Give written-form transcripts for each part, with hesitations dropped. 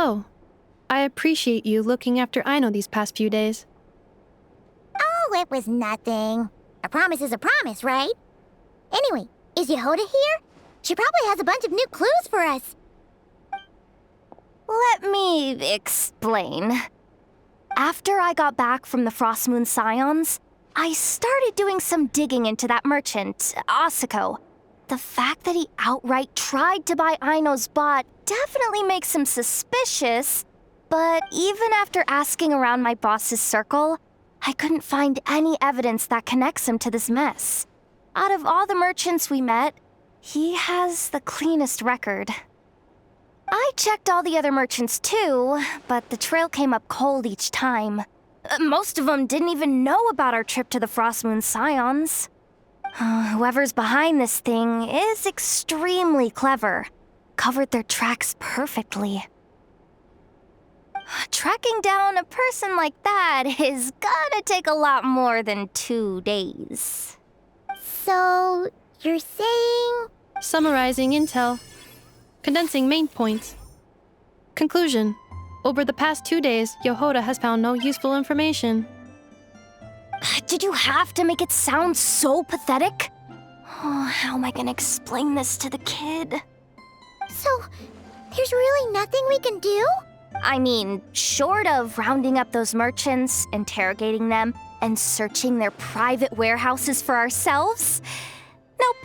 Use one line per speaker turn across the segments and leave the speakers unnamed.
So, I appreciate you looking after Aino these past few days.
Oh, it was nothing. A promise is a promise, right? Anyway, is Yehoda here? She probably has a bunch of new clues for us.
Let me explain. After I got back from the Frost Moon Scions, I started doing some digging into that merchant, Asako. The fact that he outright tried to buy Aino's bot definitely makes him suspicious, but even after asking around my boss's circle, I couldn't find any evidence that connects him to this mess. Out of all the merchants we met, he has the cleanest record. I checked all the other merchants too, but the trail came up cold each time. Most of them didn't even know about our trip to the Frost Moon Scions. Whoever's behind this thing is extremely clever. Covered their tracks perfectly. Tracking down a person like that is gonna take a lot more than 2 days.
So, you're saying...
Summarizing intel. Condensing main points. Conclusion. Over the past 2 days, Yehoda has found no useful information.
Did you have to make it sound so pathetic? Oh, how am I gonna explain this to the kid?
So, there's really nothing we can do?
I mean, short of rounding up those merchants, interrogating them, and searching their private warehouses for ourselves? Nope.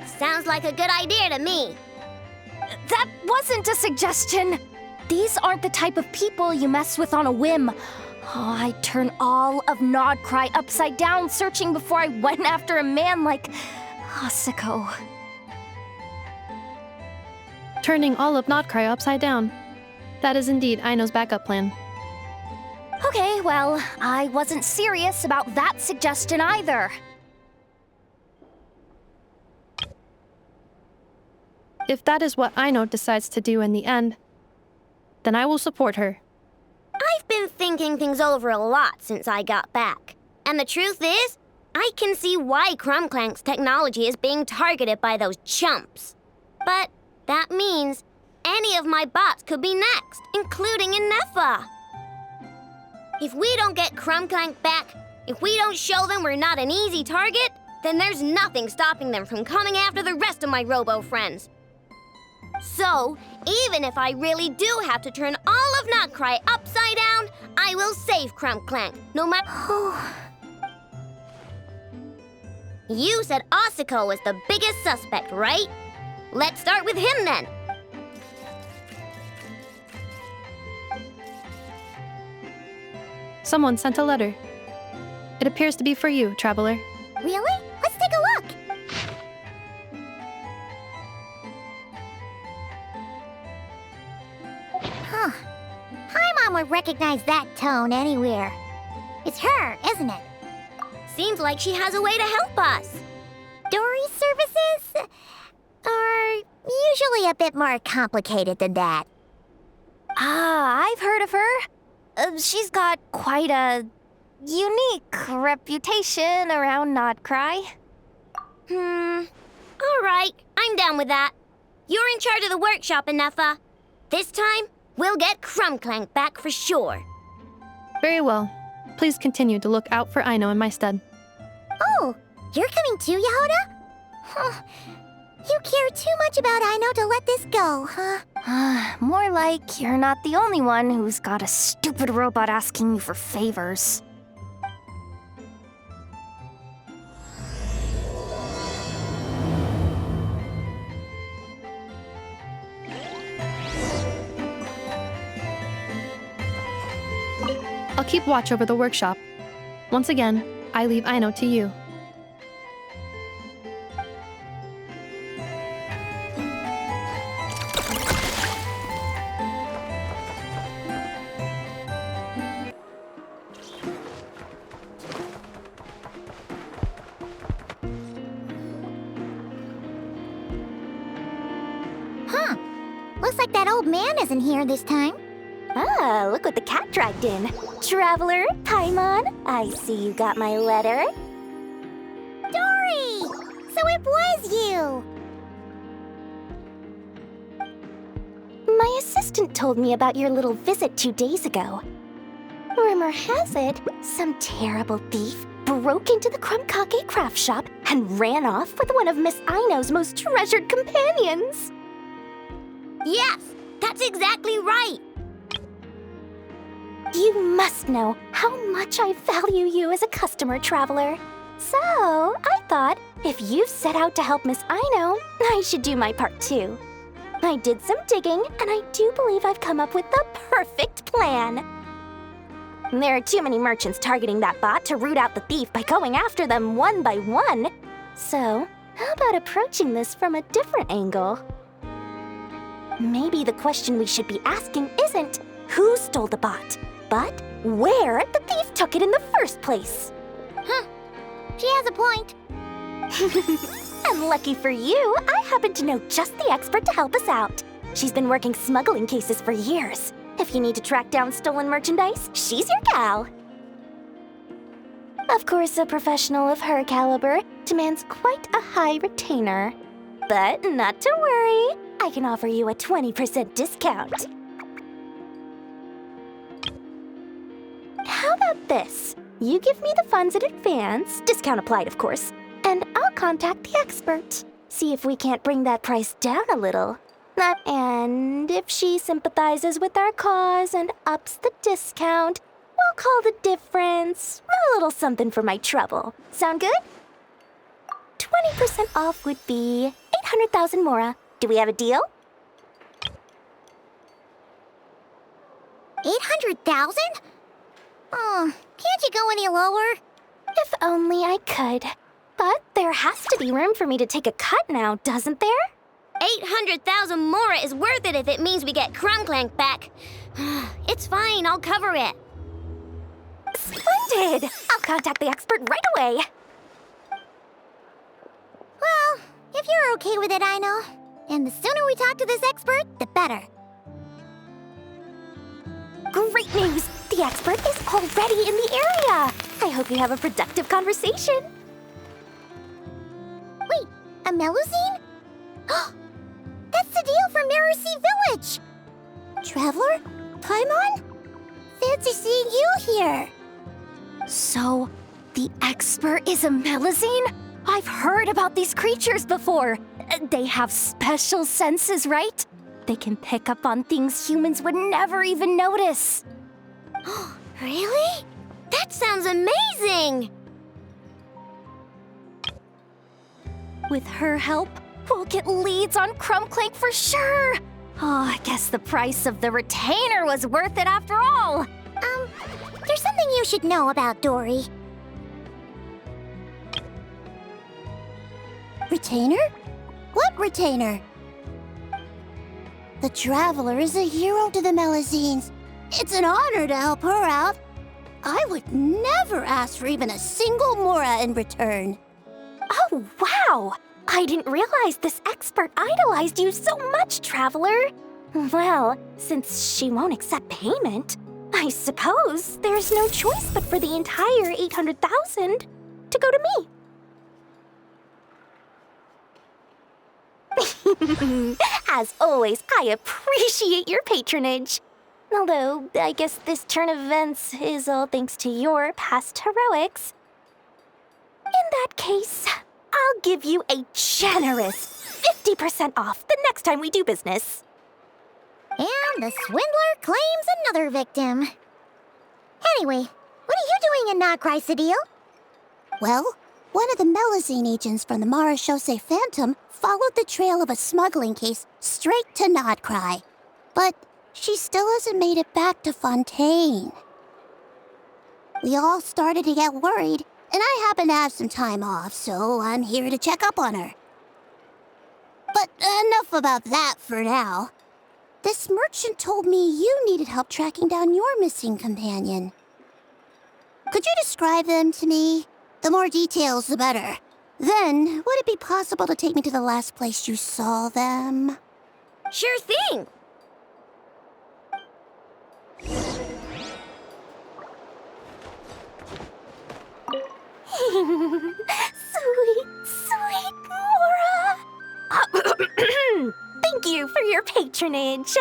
Sounds like a good idea to me.
That wasn't a suggestion. These aren't the type of people you mess with on a whim. Oh, I'd turn all of Nod-Krai upside down searching before I went after a man like Asako.
Turning all of Nod-Krai upside down. That is indeed Aino's backup plan.
Okay, well, I wasn't serious about that suggestion either.
If that is what Aino decides to do in the end, then I will support her.
I've been thinking things over a lot since I got back. And the truth is, I can see why Clank's technology is being targeted by those chumps. But that means any of my bots could be next, including Ineffa. If we don't get Clank back, if we don't show them we're not an easy target, then there's nothing stopping them from coming after the rest of my robo friends. So, even if I really do have to turn all of Nod-Krai upside down, I will save Clank, no matter... You said Asako was the biggest suspect, right? Let's start with him then.
Someone sent a letter. It appears to be for you, traveler.
Really? Let's take a look. Huh. Paimon would recognize that tone anywhere. It's her, isn't it? Seems like she has a way to help us. Dory services are usually a bit more complicated than that.
Ah, I've heard of her. She's got quite a unique reputation around Nod-Krai.
All right, I'm down with that. You're in charge of the workshop, Ineffa. This time, we'll get Clank back for sure.
Very well. Please continue to look out for Aino in my stead.
Oh, you're coming too, Yehoda? Huh. You care too much about Aino to let this go, huh?
More like you're not the only one who's got a stupid robot asking you for favors.
I'll keep watch over the workshop. Once again, I leave Aino to you.
Huh. Looks like that old man isn't here this time.
Ah, look what the cat dragged in. Traveler, Paimon, I see you got my letter.
Dory! So it was you!
My assistant told me about your little visit 2 days ago. Rumor has it, some terrible thief broke into the Krumkake craft shop and ran off with one of Miss Aino's most treasured companions.
Yes, that's exactly right.
You must know how much I value you as a customer, traveler. So, I thought if you've set out to help Miss Aino, I should do my part too. I did some digging, and I do believe I've come up with the perfect plan. There are too many merchants targeting that bot to root out the thief by going after them one by one. So, how about approaching this from a different angle? Maybe the question we should be asking isn't who stole the bot, but where the thief took it in the first place.
Huh. She has a point.
And lucky for you, I happen to know just the expert to help us out. She's been working smuggling cases for years. If you need to track down stolen merchandise, she's your gal. Of course, a professional of her caliber demands quite a high retainer. But not to worry, I can offer you a 20% discount. How about this? You give me the funds in advance, discount applied of course, and I'll contact the expert. See if we can't bring that price down a little. And if she sympathizes with our cause and ups the discount, we'll call the difference a little something for my trouble. Sound good? 20% off would be 800,000 mora. Do we have a deal?
800,000? Oh, can't you go any lower?
If only I could. But there has to be room for me to take a cut now, doesn't there?
800,000 mora is worth it if it means we get Clink Clank back. It's fine, I'll cover it.
Splendid! I'll contact the expert right away.
Well, if you're okay with it, I know. And the sooner we talk to this expert, the better.
Great news! The expert is already in the area. I hope you have a productive conversation.
Wait, a Melusine? That's the deal from Marasea Village! Traveler? Paimon? Fancy seeing you here!
So, the expert is a Melusine? I've heard about these creatures before. They have special senses, right? They can pick up on things humans would never even notice.
Really? That sounds amazing!
With her help, we'll get leads on Clank for sure. Oh, I guess the price of the retainer was worth it after all.
There's something you should know about Dory. Retainer? What retainer? The Traveler is a hero to the Melusines. It's an honor to help her out. I would never ask for even a single mora in return.
Oh, wow! I didn't realize this expert idolized you so much, Traveler. Well, since she won't accept payment, I suppose there's no choice but for the entire 800,000 to go to me. As always, I appreciate your patronage. Although, I guess this turn of events is all thanks to your past heroics. In that case, I'll give you a generous 50% off the next time we do business.
And the swindler claims another victim. Anyway, what are you doing in Nod-Krai, Sadil? Well, one of the Melusine agents from the Marechaussee Phantom followed the trail of a smuggling case straight to Nod-Krai. But she still hasn't made it back to Fontaine. We all started to get worried, and I happen to have some time off, so I'm here to check up on her. But enough about that for now. This merchant told me you needed help tracking down your missing companion. Could you describe them to me? The more details, the better. Then, would it be possible to take me to the last place you saw them? Sure thing!
Sweet, sweet Mora! Thank you for your patronage.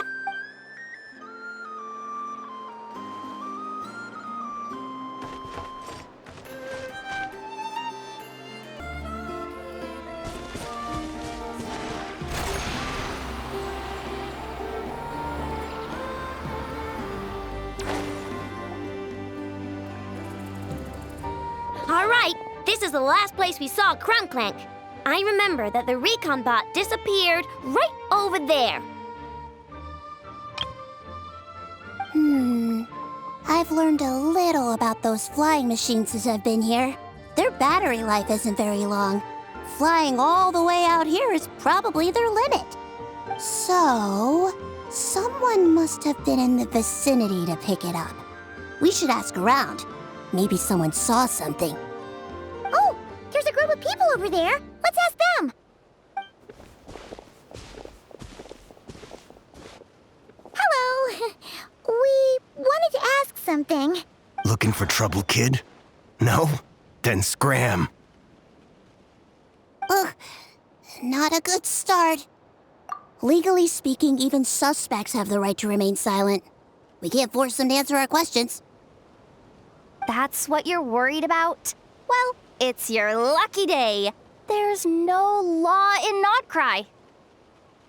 this is the last place we saw Clink Clank. I remember that the recon bot disappeared right over there.
I've learned a little about those flying machines since I've been here. Their battery life isn't very long. Flying all the way out here is probably their limit. So, someone must have been in the vicinity to pick it up. We should ask around. Maybe someone saw something.
Oh, there's a group of people over there. Let's ask them. Hello. We wanted to ask something.
Looking for trouble, kid? No? Then scram.
Ugh, not a good start. Legally speaking, even suspects have the right to remain silent. We can't force them to answer our questions.
That's what you're worried about? Well, it's your lucky day. There's no law in Nod-Krai.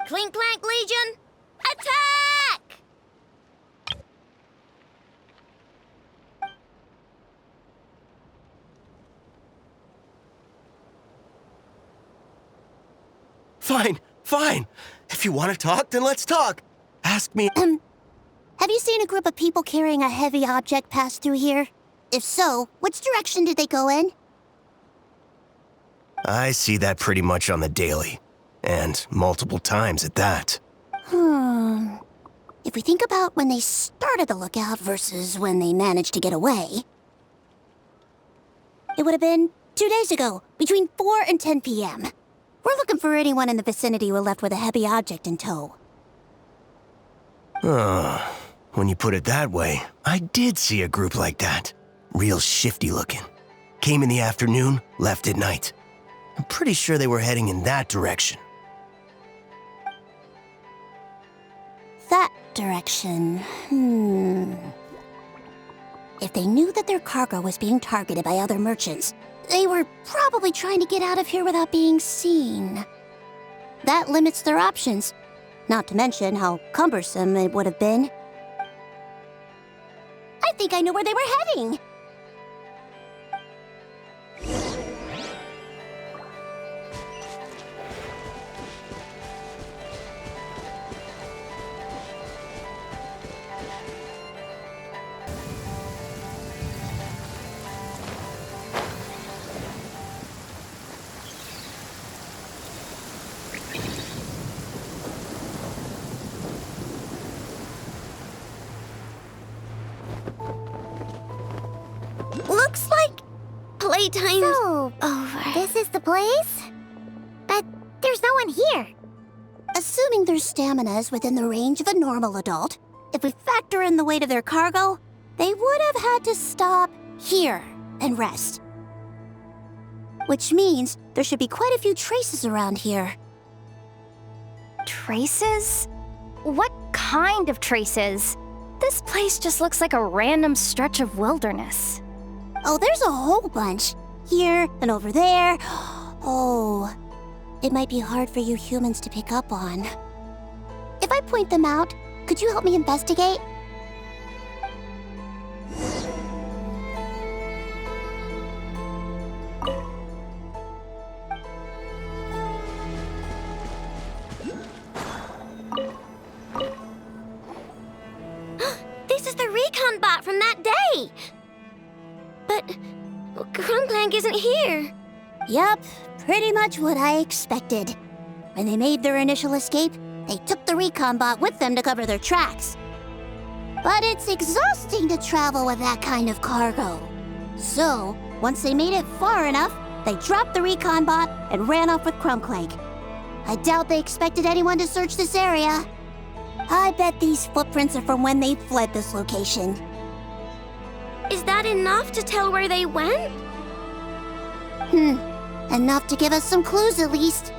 Clink Clank Legion, attack!
Fine. If you want to talk, then let's talk. Ask me.
Have you seen a group of people carrying a heavy object pass through here? If so, which direction did they go in?
I see that pretty much on the daily. And multiple times at that.
If we think about when they started the lookout versus when they managed to get away, it would have been 2 days ago, between 4 and 10 p.m. We're looking for anyone in the vicinity who left with a heavy object in tow.
When you put it that way, I did see a group like that. Real shifty looking. Came in the afternoon, left at night. I'm pretty sure they were heading in that direction.
That direction, If they knew that their cargo was being targeted by other merchants, they were probably trying to get out of here without being seen. That limits their options, not to mention how cumbersome it would have been. I think I know where they were heading.
Looks like playtime's
So,
over.
this is the place? But there's no one here. Assuming their stamina is within the range of a normal adult, if we factor in the weight of their cargo, they would have had to stop here and rest. Which means there should be quite a few traces around here.
Traces? What kind of traces? This place just looks like a random stretch of wilderness.
Oh, there's a whole bunch. Here and over there. Oh, it might be hard for you humans to pick up on. If I point them out, could you help me investigate?
This is the recon bot from that day. But Clink Clank isn't here.
Yup, pretty much what I expected. When they made their initial escape, they took the recon bot with them to cover their tracks. But it's exhausting to travel with that kind of cargo. So, once they made it far enough, they dropped the recon bot and ran off with Clink Clank. I doubt they expected anyone to search this area. I bet these footprints are from when they fled this location.
Is that enough to tell where they went?
Enough to give us some clues at least.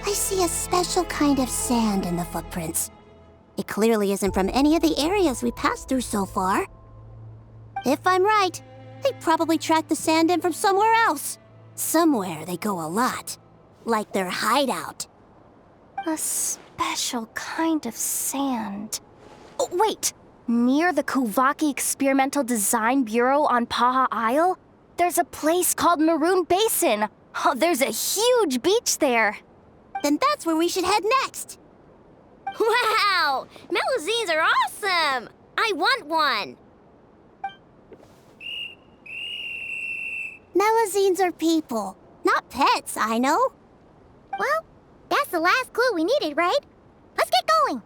I see a special kind of sand in the footprints. It clearly isn't from any of the areas we passed through so far. If I'm right, they probably tracked the sand in from somewhere else. Somewhere they go a lot. Like their hideout.
A special kind of sand. Oh, wait! Near the Kuvaki Experimental Design Bureau on Paha Isle? There's a place called Maroon Basin. Oh, there's a huge beach there.
Then that's where we should head next.
Wow! Melusines are awesome! I want one!
Melusines are people, not pets, I know.
Well, that's the last clue we needed, right? Let's get going!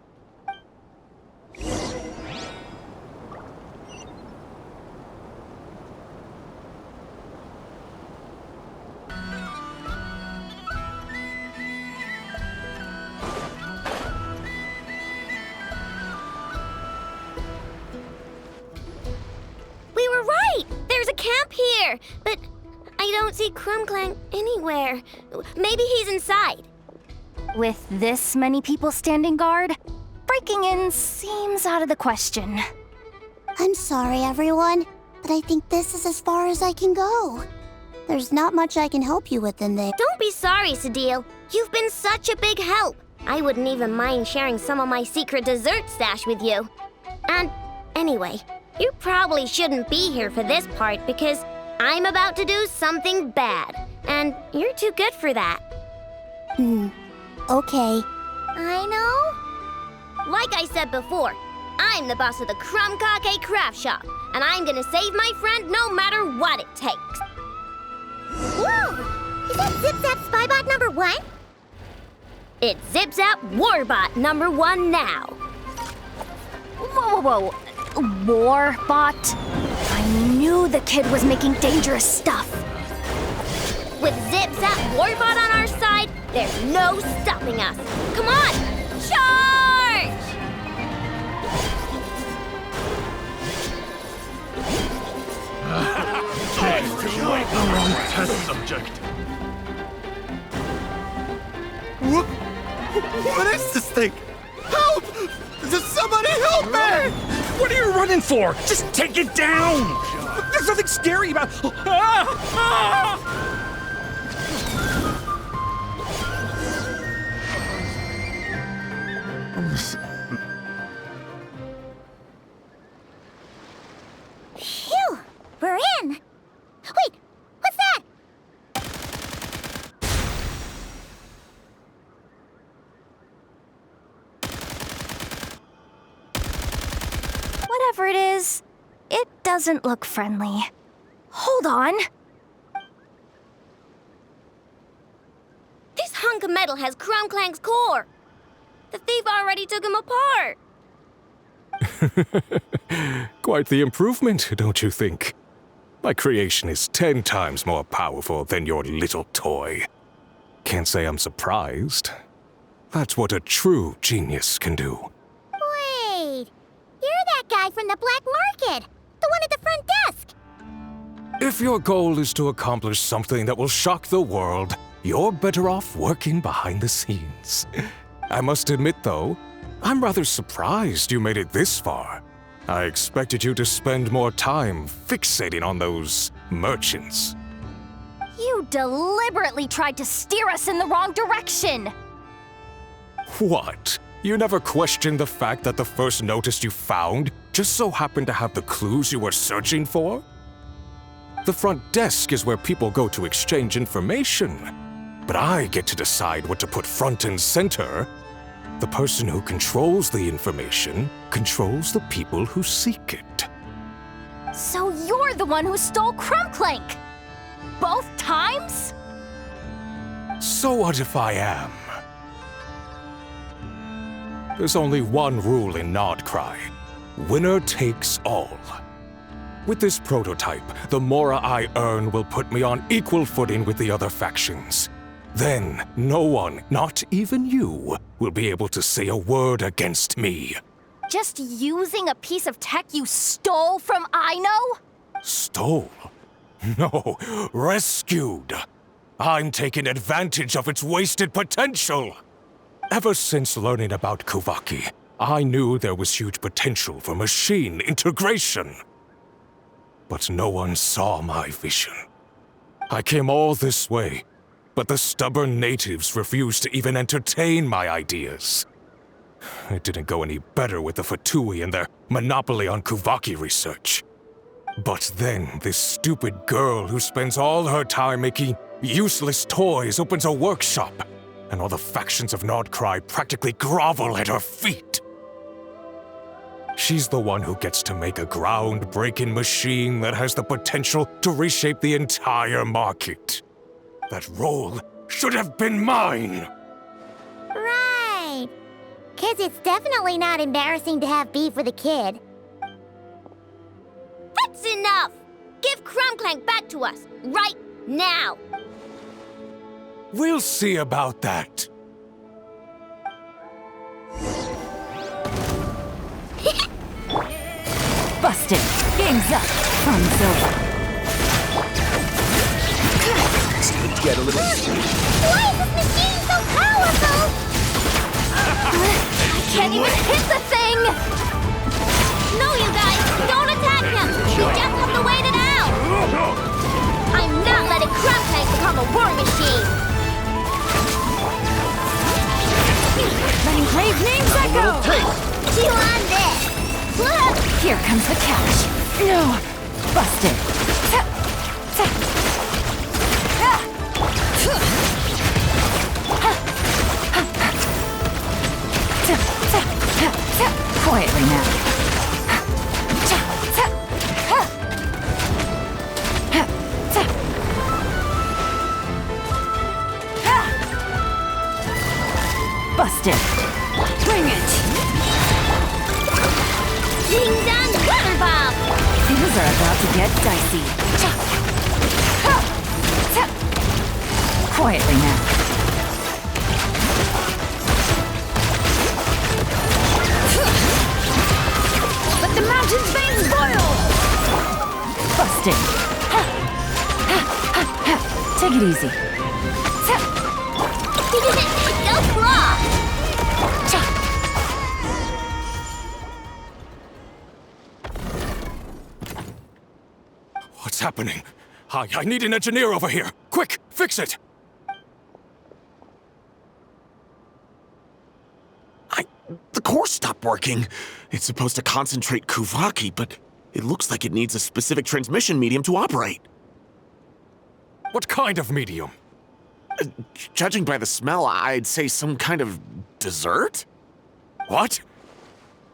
We were right! There's a camp here! But I don't see Clink Clank anywhere. Maybe he's inside.
With this many people standing guard, breaking in seems out of the question.
I'm sorry, everyone, but I think this is as far as I can go. There's not much I can help you with in there.
Don't be sorry, Sadil. You've been such a big help. I wouldn't even mind sharing some of my secret dessert stash with you. And anyway, you probably shouldn't be here for this part because I'm about to do something bad. And you're too good for that.
Okay.
I know. Like I said before, I'm the boss of the Crumb-Kake Craft Shop, and I'm gonna save my friend no matter what it takes.
Whoa! Is that Zip-Zap Spybot number 1?
It's Zip-Zap Warbot number 1 now.
Whoa, whoa, whoa. Warbot? I knew the kid was making dangerous stuff.
With Zip-Zap Warbot on our side, there's no stopping us. Come on, charge!
Test subject.
What is this thing? Help! Does somebody help me?
What are you running for? Just take it down! There's nothing scary about...
Phew! We're in! Wait! What's that?
Whatever it is, it doesn't look friendly. Hold on.
This hunk of metal has Clink Clank's core. The thief already took him apart.
Quite the improvement, don't you think? My creation is 10 times more powerful than your little toy. Can't say I'm surprised. That's what a true genius can do.
Wait! You're that guy from the black market! The one at the front desk!
If your goal is to accomplish something that will shock the world, you're better off working behind the scenes. I must admit, though, I'm rather surprised you made it this far. I expected you to spend more time fixating on those merchants.
You deliberately tried to steer us in the wrong direction!
What? You never questioned the fact that the first notice you found just so happened to have the clues you were searching for? The front desk is where people go to exchange information. But I get to decide what to put front and center. The person who controls the information controls the people who seek it.
So you're the one who stole Clink Clank! Both times?
So what if I am? There's only one rule in Nod-Krai. Winner takes all. With this prototype, the mora I earn will put me on equal footing with the other factions. Then, no one, not even you, will be able to say a word against me.
Just using a piece of tech you stole from Aino?
Stole? No, rescued. I'm taking advantage of its wasted potential. Ever since learning about Kuvaki, I knew there was huge potential for machine integration. But no one saw my vision. I came all this way, but the stubborn natives refused to even entertain my ideas. It didn't go any better with the Fatui and their monopoly on Kuvaki research. But then this stupid girl who spends all her time making useless toys opens a workshop, and all the factions of Nod-Krai practically grovel at her feet. She's the one who gets to make a groundbreaking machine that has the potential to reshape the entire market. That role should have been mine!
Right. 'Cause it's definitely not embarrassing to have beef with a kid. That's enough! Give Clank back to us, right now!
We'll see about that.
Busted. Game's up. Fun's over.
Get a little...
Why is this machine so powerful?
I can't even hit the thing!
No, you guys, don't attack him! You just have to wait it out! I'm not letting Clank become a war machine!
Letting brave names echo!
Chew on this!
Here comes the catch. No! Busted. Quietly now. Busted. Bring it.
Ding-dong water bomb!
Things are about to get dicey. Quietly now. Let the mountain's veins boil! Busted. Take it easy.
Go claw!
What's happening? I need an engineer over here. Quick, fix it!
The core stopped working. It's supposed to concentrate Kuvaki, but it looks like it needs a specific transmission medium to operate.
What kind of medium?
Judging by the smell, I'd say some kind of dessert?
What?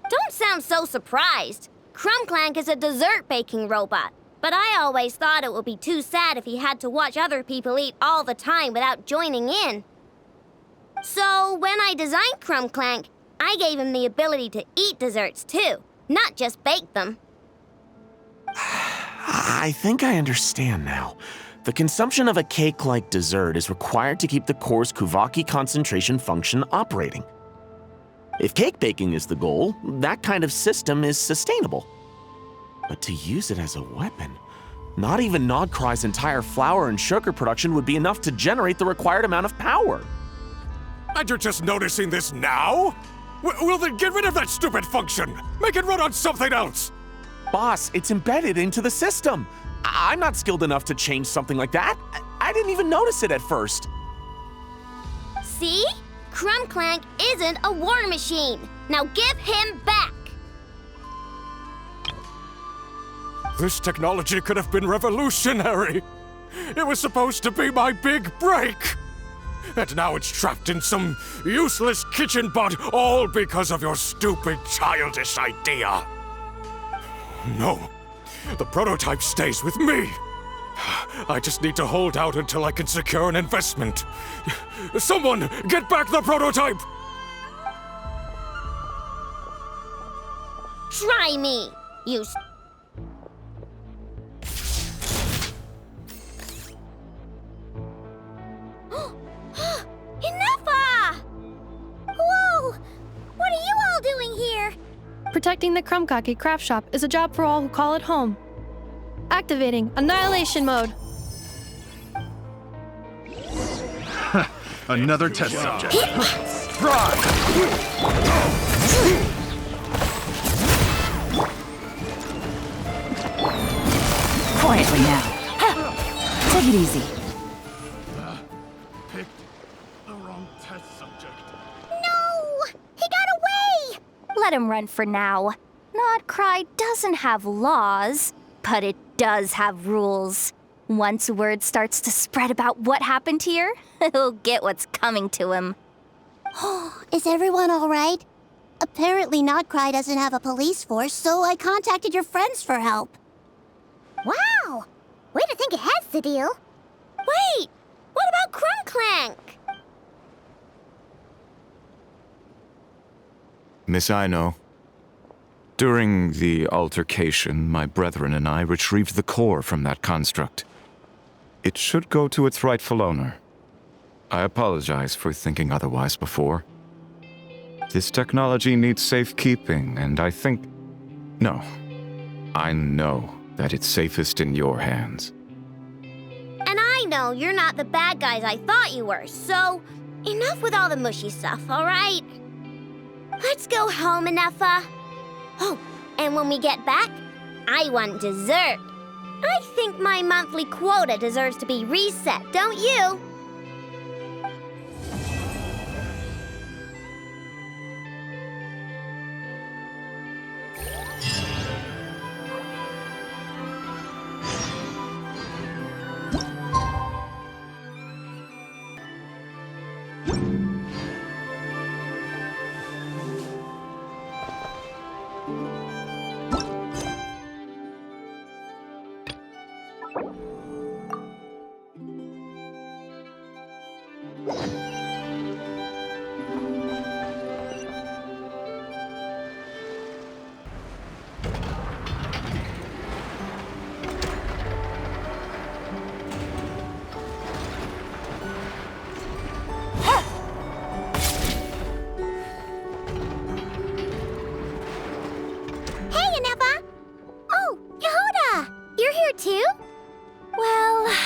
Don't sound so surprised. Clank is a dessert baking robot, but I always thought it would be too sad if he had to watch other people eat all the time without joining in. So when I designed Clank, I gave him the ability to eat desserts too, not just bake them.
I think I understand now. The consumption of a cake-like dessert is required to keep the core's Kuvaki concentration function operating. If cake baking is the goal, that kind of system is sustainable. But to use it as a weapon, not even Nod-Krai's entire flour and sugar production would be enough to generate the required amount of power.
And you're just noticing this now? Well then get rid of that stupid function! Make it run on something else!
Boss, it's embedded into the system. I'm not skilled enough to change something like that. I didn't even notice it at first.
See? Clank isn't a war machine. Now give him back!
This technology could have been revolutionary! It was supposed to be my big break! And now it's trapped in some useless kitchen bot, all because of your stupid, childish idea. No, the prototype stays with me. I just need to hold out until I can secure an investment. Someone, get back the prototype!
Try me, you Ineffa! Whoa! What are you all doing here?
Protecting the Krumkaki craft shop is a job for all who call it home. Activating Annihilation Mode.
Another test subject.
Quietly now. Take it easy.
Picked the wrong test subject.
No! He got away!
Let him run for now. Nod-Krai doesn't have laws, But it does have rules. Once word starts to spread about what happened here, he'll get what's coming to him.
Is everyone all right? Apparently Nod-Krai doesn't have a police force, so I contacted your friends for help.
Wow! Way to think ahead's the deal. Wait! What about Clink Clank?
Miss Aino, during the altercation, my brethren and I retrieved the core from that construct. It should go to its rightful owner. I apologize for thinking otherwise before. This technology needs safekeeping, and I think... No. I know that it's safest in your hands.
And I know you're not the bad guys I thought you were, so enough with all the mushy stuff, all right? Let's go home, Ineffa. Oh, and when we get back, I want dessert. I think my monthly quota deserves to be reset, don't you?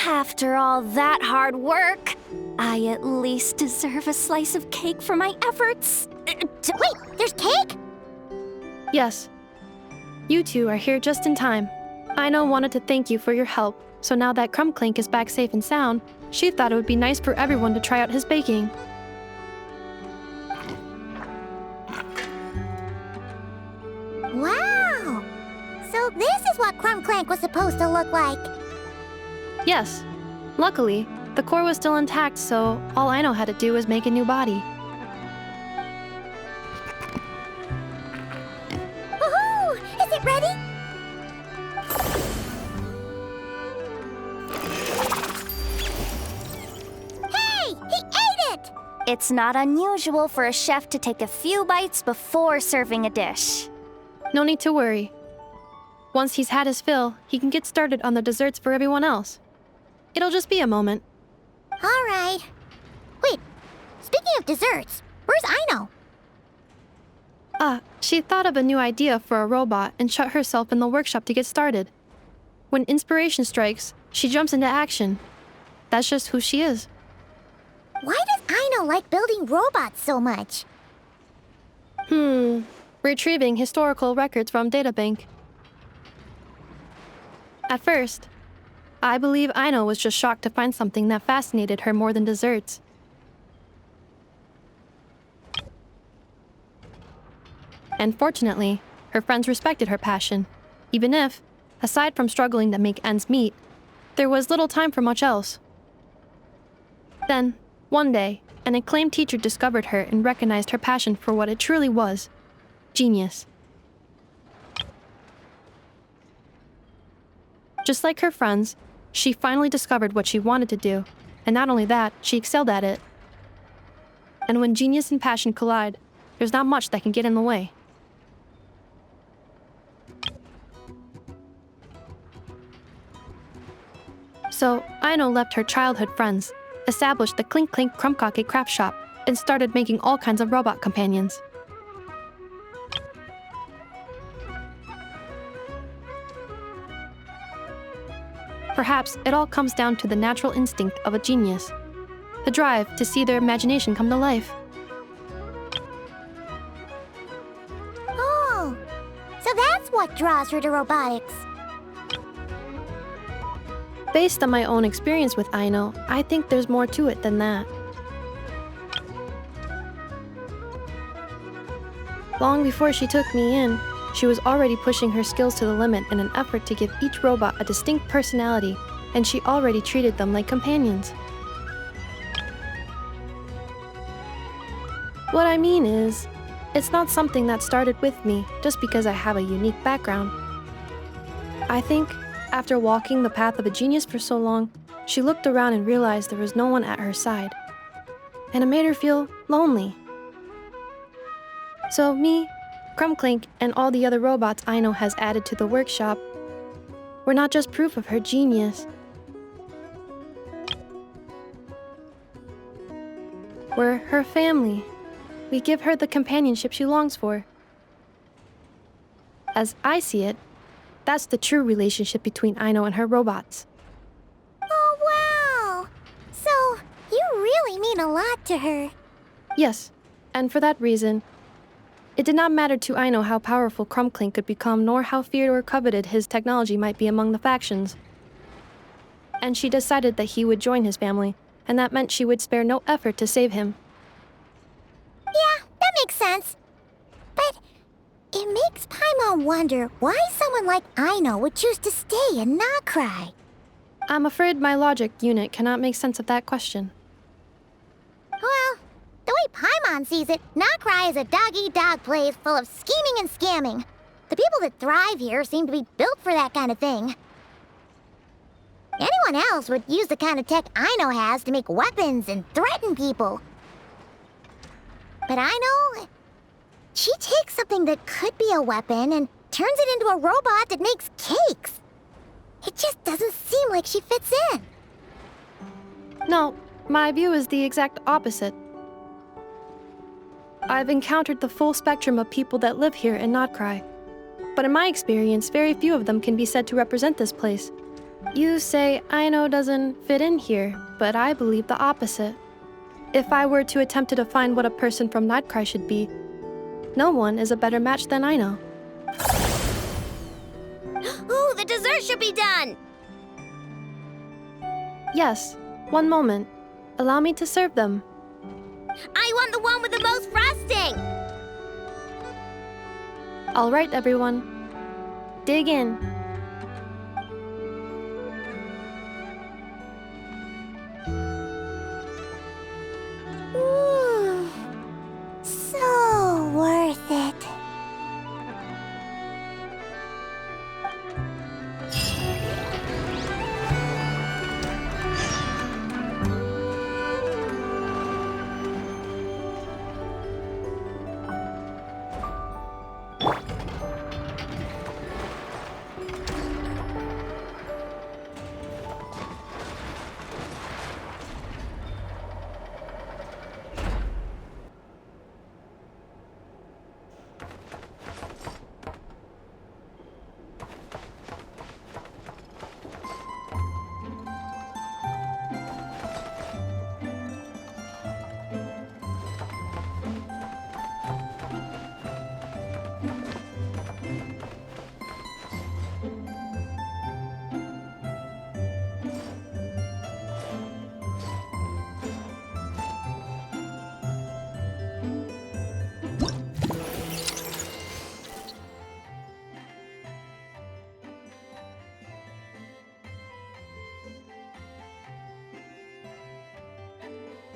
After all that hard work, I at least deserve a slice of cake for my efforts.
Wait, there's cake?
Yes. You two are here just in time. Aino wanted to thank you for your help, so now that Clink is back safe and sound, she thought it would be nice for everyone to try out his baking.
Wow! So this is what Clink Clank was supposed to look like.
Yes. Luckily, the core was still intact, so all Aino had to do was make a new body.
Woohoo! Is it ready? Hey! He ate it!
It's not unusual for a chef to take a few bites before serving a dish.
No need to worry. Once he's had his fill, he can get started on the desserts for everyone else. It'll just be a moment.
All right. Wait, speaking of desserts, where's Aino?
She thought of a new idea for a robot and shut herself in the workshop to get started. When inspiration strikes, she jumps into action. That's just who she is.
Why does Aino like building robots so much?
Retrieving historical records from databank. At first, I believe Aino was just shocked to find something that fascinated her more than desserts. And fortunately, her friends respected her passion, even if, aside from struggling to make ends meet, there was little time for much else. Then, one day, an acclaimed teacher discovered her and recognized her passion for what it truly was: genius. Just like her friends, she finally discovered what she wanted to do, and not only that, she excelled at it. And when genius and passion collide, there's not much that can get in the way. So, Aino left her childhood friends, established the Clink Clank Clash craft shop, and started making all kinds of robot companions. Perhaps it all comes down to the natural instinct of a genius, the drive to see their imagination come to life.
Oh, so that's what draws her to robotics.
Based on my own experience with Aino, I think there's more to it than that. Long before she took me in, She was already pushing her skills to the limit in an effort to give each robot a distinct personality, and she already treated them like companions. What I mean is, it's not something that started with me just because I have a unique background. I think, after walking the path of a genius for so long, she looked around and realized there was no one at her side. And it made her feel lonely. So me, Clink, and all the other robots Aino has added to the workshop were not just proof of her genius. We're her family. We give her the companionship she longs for. As I see it, that's the true relationship between Aino and her robots.
Oh, wow! So, you really mean a lot to her.
Yes, and for that reason, it did not matter to Aino how powerful Clink could become, nor how feared or coveted his technology might be among the factions. And she decided that he would join his family, and that meant she would spare no effort to save him.
Yeah, that makes sense. But it makes Paimon wonder why someone like Aino would choose to stay in Nod-Krai.
I'm afraid my logic unit cannot make sense of that question.
Well, the way Paimon sees it, Nod-Krai is a dog-eat-dog place full of scheming and scamming. The people that thrive here seem to be built for that kind of thing. Anyone else would use the kind of tech Aino has to make weapons and threaten people. But Aino, she takes something that could be a weapon and turns it into a robot that makes cakes. It just doesn't seem like she fits in.
No, my view is the exact opposite. I've encountered the full spectrum of people that live here in Nod-Krai. But in my experience, very few of them can be said to represent this place. You say Aino doesn't fit in here, but I believe the opposite. If I were to attempt to define what a person from Nod-Krai should be, no one is a better match than Aino.
Ooh, the dessert should be done!
Yes, one moment. Allow me to serve them.
I want the one with the most frosting!
All right, everyone. Dig in.